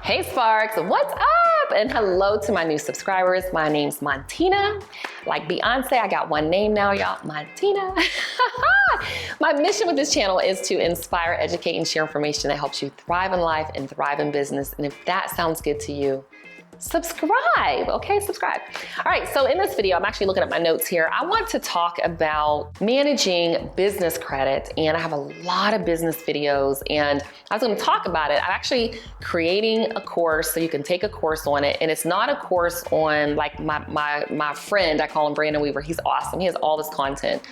Hey Sparks, what's up? And hello to my new subscribers. My name's Montina. Like Beyonce, I got one name now, y'all, Montina. My mission with this channel is to inspire, educate, and share information that helps you thrive in life and thrive in business. And if that sounds good to you, subscribe, okay? Subscribe. All right, so in this video, I'm actually looking at my notes here. I want to talk about managing business credit, and I have a lot of business videos, and I was gonna talk about it. I'm actually creating a course so you can take a course on it, and it's not a course on like my friend, I call him Brandon Weaver. He's awesome, he has all this content.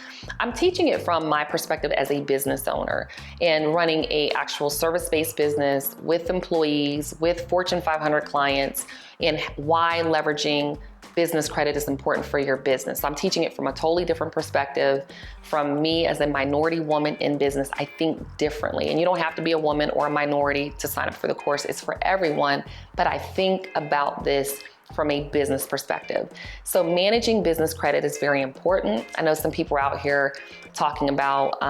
I'm teaching it from my perspective as a business owner and running a actual service-based business with employees, with Fortune 500 clients, and why leveraging business credit is important for your business. So I'm teaching it from a totally different perspective. From me as a minority woman in business, I think differently. And you don't have to be a woman or a minority to sign up for the course. It's for everyone, but I think about this from a business perspective. So managing business credit is very important. I know some people are out here talking about,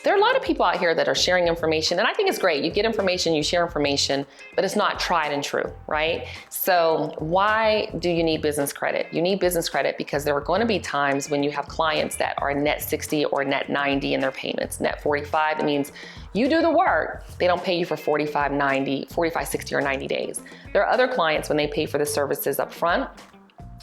there are a lot of people out here that are sharing information, and I think it's great. You get information, you share information, but it's not tried and true, right? So why do you need business credit? You need business credit because there are going to be times when you have clients that are net 60 or net 90 in their payments. Net 45, it means you do the work, they don't pay you for 45, 60, or 90 days. There are other clients when they pay for the services up front,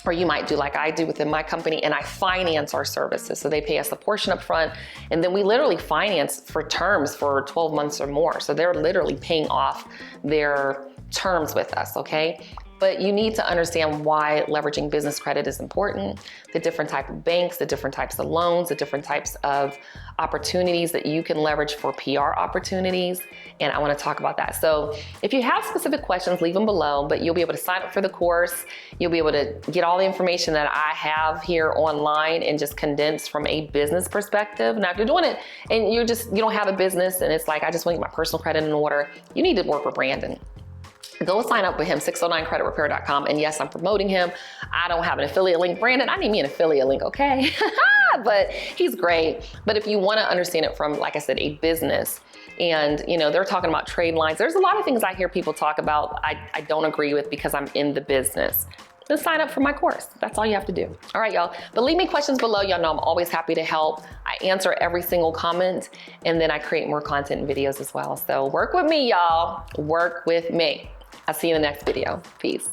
or you might do like I do within my company, and I finance our services. So they pay us a portion up front, and then we literally finance for terms for 12 months or more. So they're literally paying off their terms with us, okay? But you need to understand why leveraging business credit is important, the different type of banks, the different types of loans, the different types of opportunities that you can leverage for PR opportunities. And I want to talk about that. So if you have specific questions, leave them below, but you'll be able to sign up for the course. You'll be able to get all the information that I have here online and just condense from a business perspective. Now, if you're doing it and you don't have a business and it's like, I just want to get my personal credit in order, you need to work with Brandon. Go sign up with him, 609creditrepair.com. And yes, I'm promoting him. I don't have an affiliate link. Brandon, I need me an affiliate link, okay? But he's great. But if you want to understand it from, like I said, a business, and they're talking about trade lines. There's a lot of things I hear people talk about I don't agree with because I'm in the business. Then sign up for my course. That's all you have to do. All right, y'all. But leave me questions below. Y'all know I'm always happy to help. I answer every single comment, and then I create more content and videos as well. So work with me, y'all. Work with me. I'll see you in the next video. Peace.